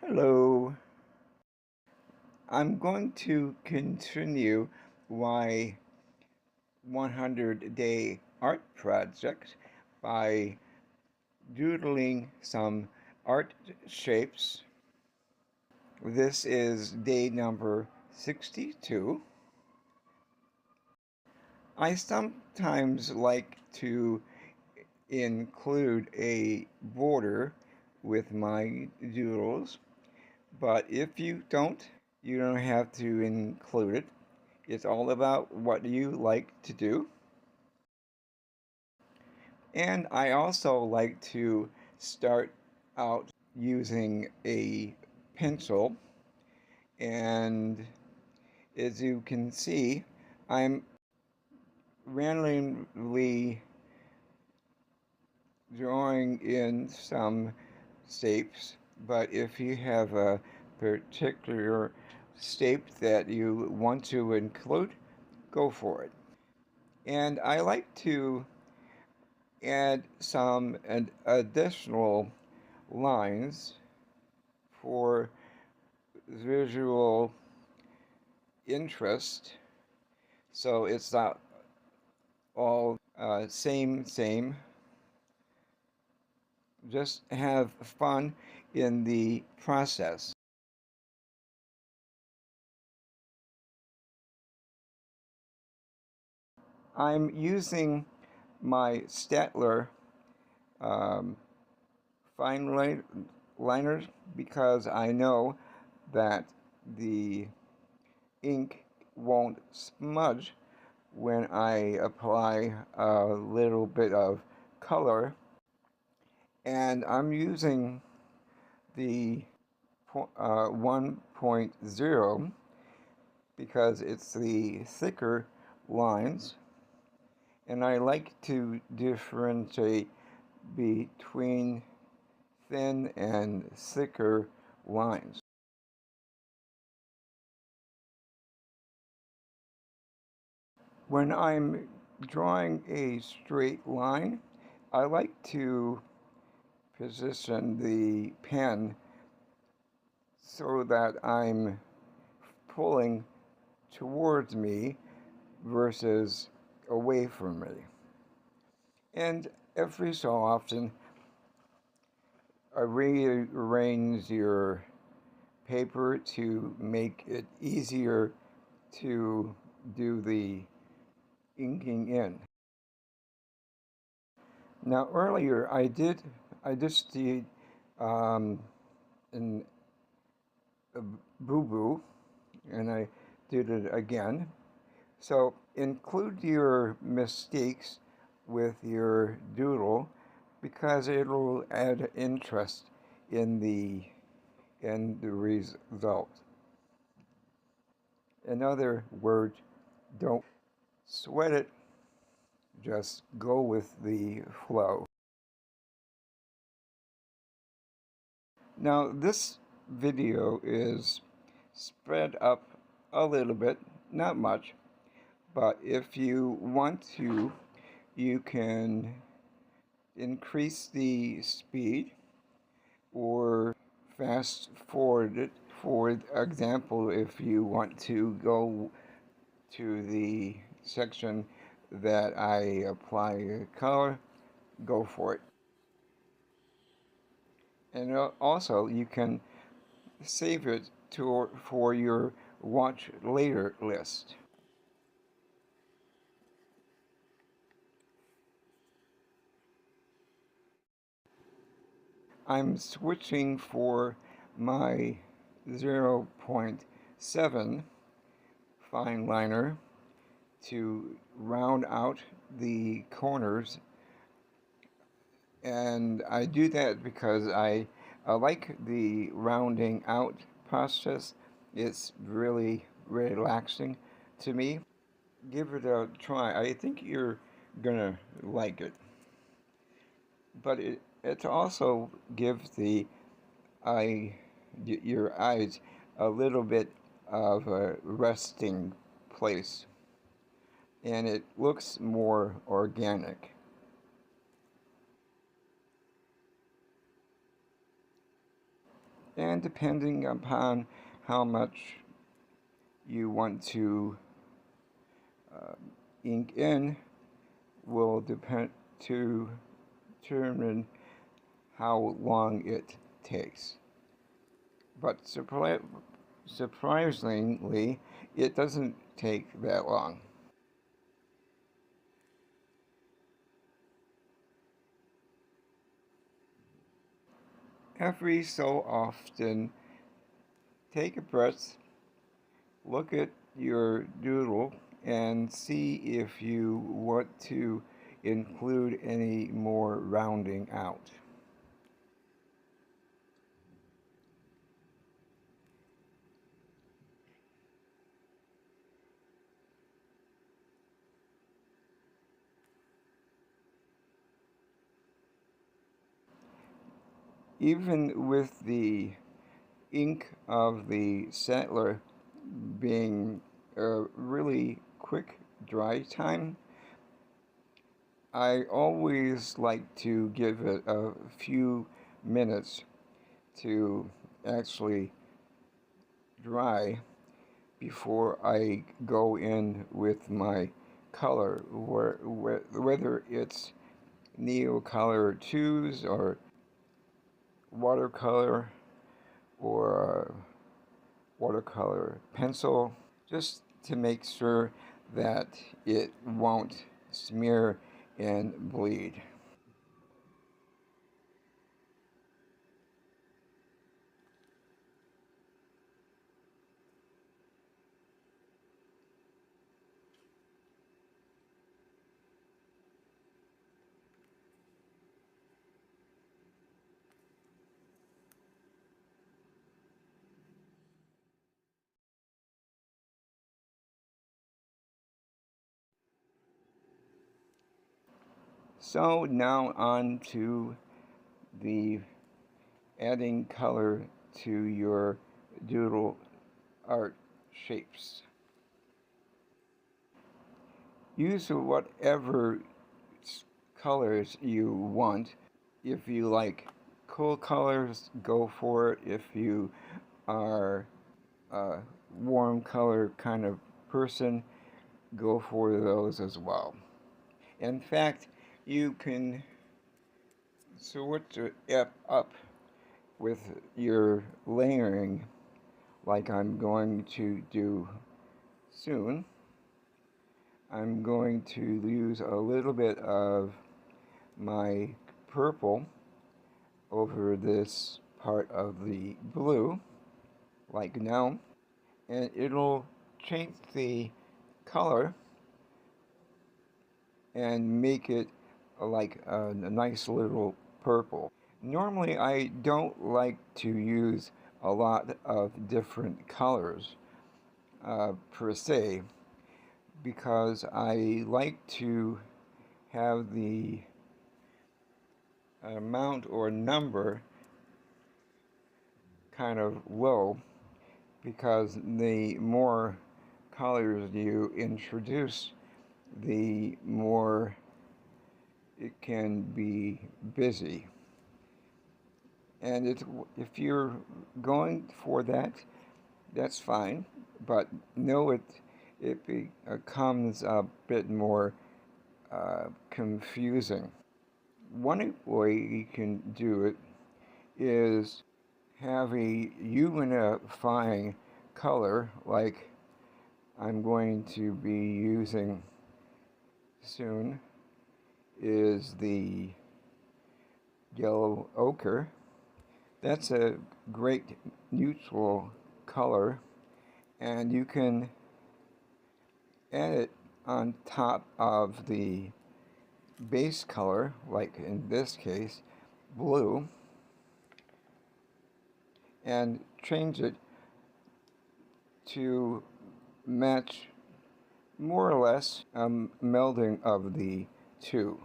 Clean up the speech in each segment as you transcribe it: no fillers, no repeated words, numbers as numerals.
Hello. I'm going to continue my 100-day art project by doodling some art shapes. This is day number 62. I sometimes like to include a border with my doodles, but if you don't, you don't have to include it. It's all about what you like to do. And I also like to start out using a pencil. And as you can see, I'm randomly drawing in some shapes. But if you have a particular shape that you want to include, go for it. And I like to add some additional lines for visual interest, so it's not all same. Just have fun in the process. I'm using my Statler um, fine liners because I know that the ink won't smudge when I apply a little bit of color, and I'm using the 1.0 because it's the thicker lines, and I like to differentiate between thin and thicker lines. When I'm drawing a straight line, I like to position the pen so that I'm pulling towards me versus away from me. And every so often, rearrange your paper to make it easier to do the inking in. Now earlier I just did an, a boo-boo, and I did it again. So include your mistakes with your doodle because it'll add interest in the result. In other words, don't sweat it, just go with the flow. Now this video is spread up a little bit, not much, but if you want to, you can increase the speed or fast forward it. For example, if you want to go to the section that I apply color, go for it. And also you can save it for your watch later list. I'm switching for my 0.7 fine liner to round out the corners, and I do that because I like the rounding out process. It's really relaxing to me. Give it a try. I think you're gonna like it. But it also gives your eyes a little bit of a resting place, and it looks more organic. And depending upon how much you want to uh, ink in will depend to determine how long it takes. But surprisingly, it doesn't take that long. Every so often, take a breath, look at your doodle, and see if you want to include any more rounding out. Even with the ink of the settler being a really quick dry time, I always like to give it a few minutes to actually dry before I go in with my color, whether it's Neo Color 2s or watercolor or watercolor pencil, just to make sure that it won't smear and bleed. So now on to the adding color to your doodle art shapes. Use whatever colors you want. If you like cool colors, go for it. If you are a warm color kind of person, go for those as well. In fact, you can switch it up with your layering, like I'm going to do soon. I'm going to use a little bit of my purple over this part of the blue, like now, and it'll change the color and make it like a nice little purple. Normally, I don't like to use a lot of different colors per se, because I like to have the amount or number kind of low, because the more colors you introduce, the more it can be busy. And if you're going for that, that's fine, but know it becomes a bit more confusing. One way you can do it is have a unifying color, like I'm going to be using soon, is the yellow ochre. That's a great neutral color, and you can add it on top of the base color, like in this case, blue, and change it to match more or less a melding of the two.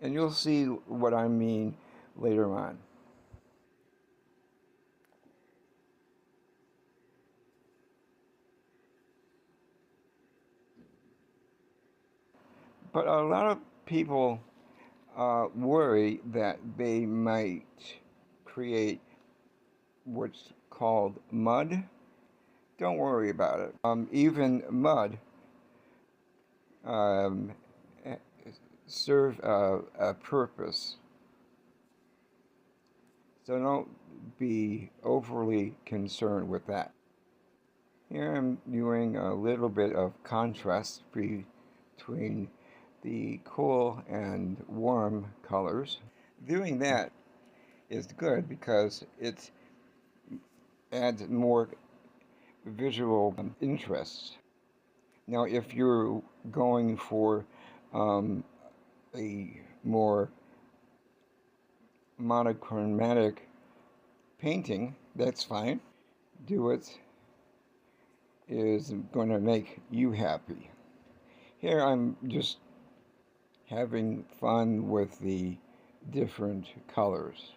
And you'll see what I mean later on. But a lot of people worry that they might create what's called mud, don't worry about it. Even mud um, serve a purpose. So don't be overly concerned with that. Here I'm doing a little bit of contrast between the cool and warm colors. Doing that is good because it adds more visual interest. Now, if you're going for um, a more monochromatic painting, that's fine. Do what is going to make you happy. Here I'm just having fun with the different colors.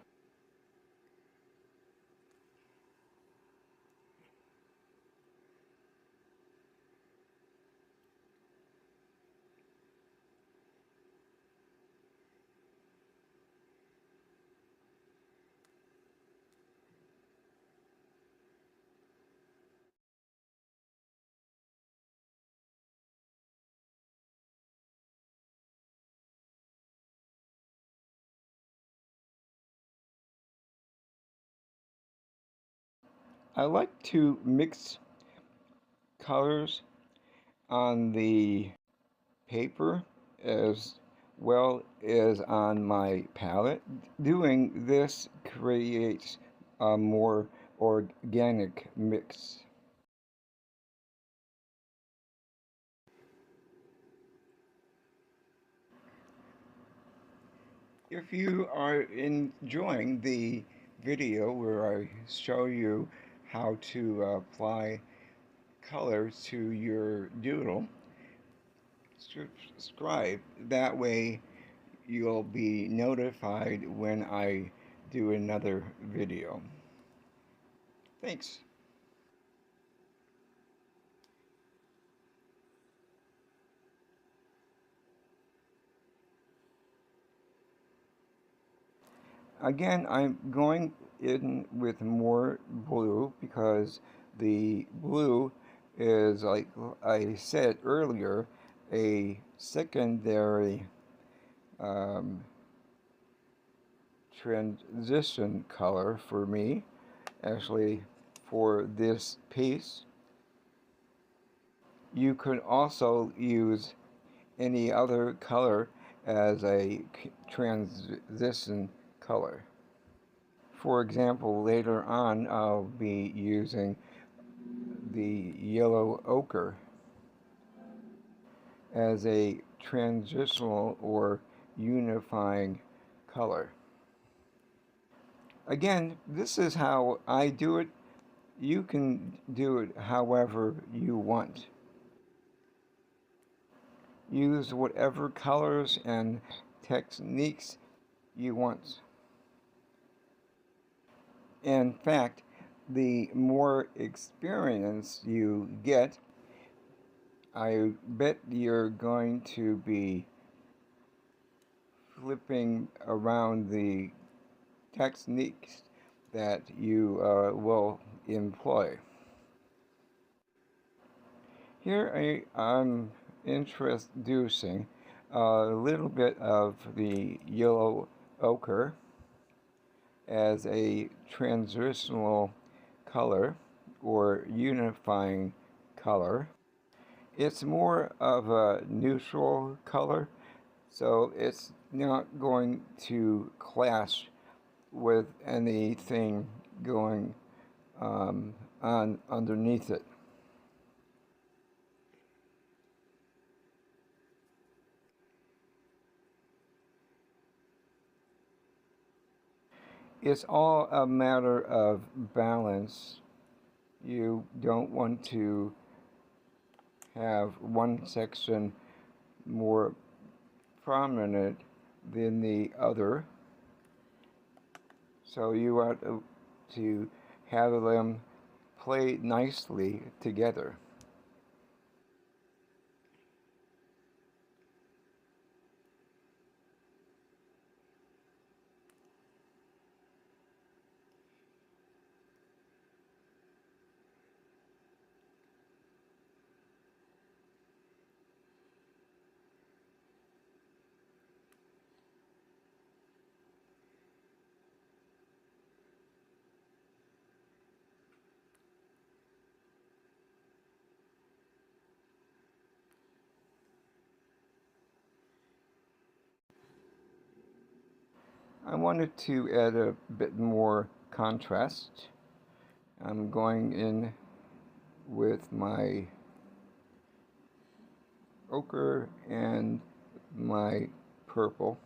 I like to mix colors on the paper as well as on my palette. Doing this creates a more organic mix. If you are enjoying the video where I show you how to apply colors to your doodle, subscribe. That way you'll be notified when I do another video. Thanks. Again, I'm going in with more blue because the blue is, like I said earlier, a secondary um, transition color for me, actually, for this piece. You could also use any other color as a transition color. For example, later on I'll be using the yellow ochre as a transitional or unifying color. Again, this is how I do it. You can do it however you want. Use whatever colors and techniques you want. In fact, the more experience you get, I bet you're going to be flipping around the techniques that you will employ. Here I'm introducing a little bit of the yellow ochre as a transitional color or unifying color. It's more of a neutral color, so it's not going to clash with anything going on underneath it. It's all a matter of balance. You don't want to have one section more prominent than the other. So you want to have them play nicely together. I wanted to add a bit more contrast. I'm going in with my ochre and my purple.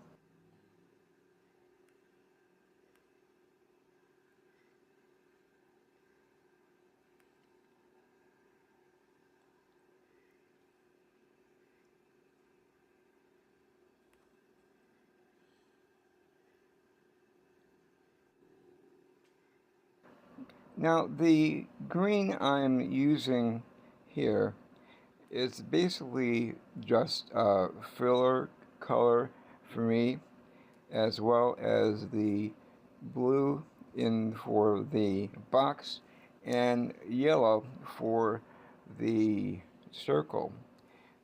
Now the green I'm using here is basically just a filler color for me, as well as the blue in for the box and yellow for the circle.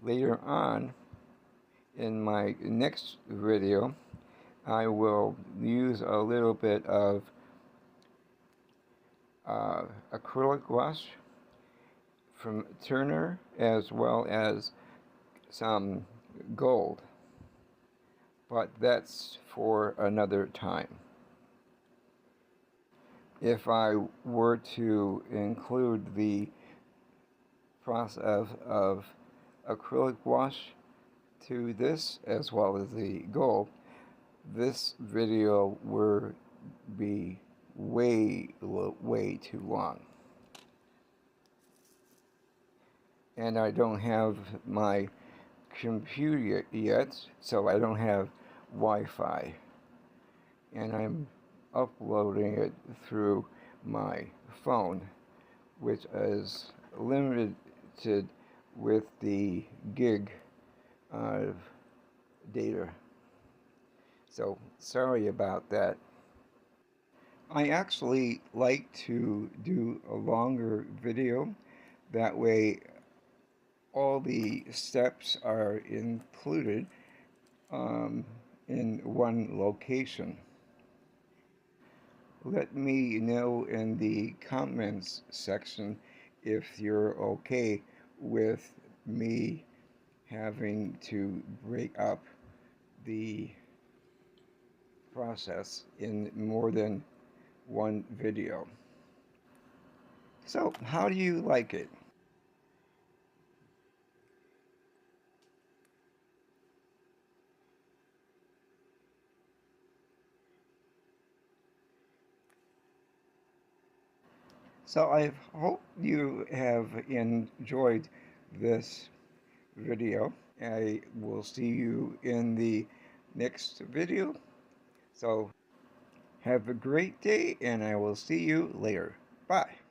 Later on in my next video, I will use a little bit of acrylic wash from Turner, as well as some gold, but that's for another time. If I were to include the process of acrylic wash to this, as well as the gold, this video would be way too long. And I don't have my computer yet, so I don't have Wi-Fi. And I'm uploading it through my phone, which is limited with the gig of data. So sorry about that. I actually like to do a longer video. That way all the steps are included in one location. Let me know in the comments section if you're okay with me having to break up the process in more than one video. So, how do you like it? So I hope you have enjoyed this video. I will see you in the next video. So have a great day, and I will see you later. Bye.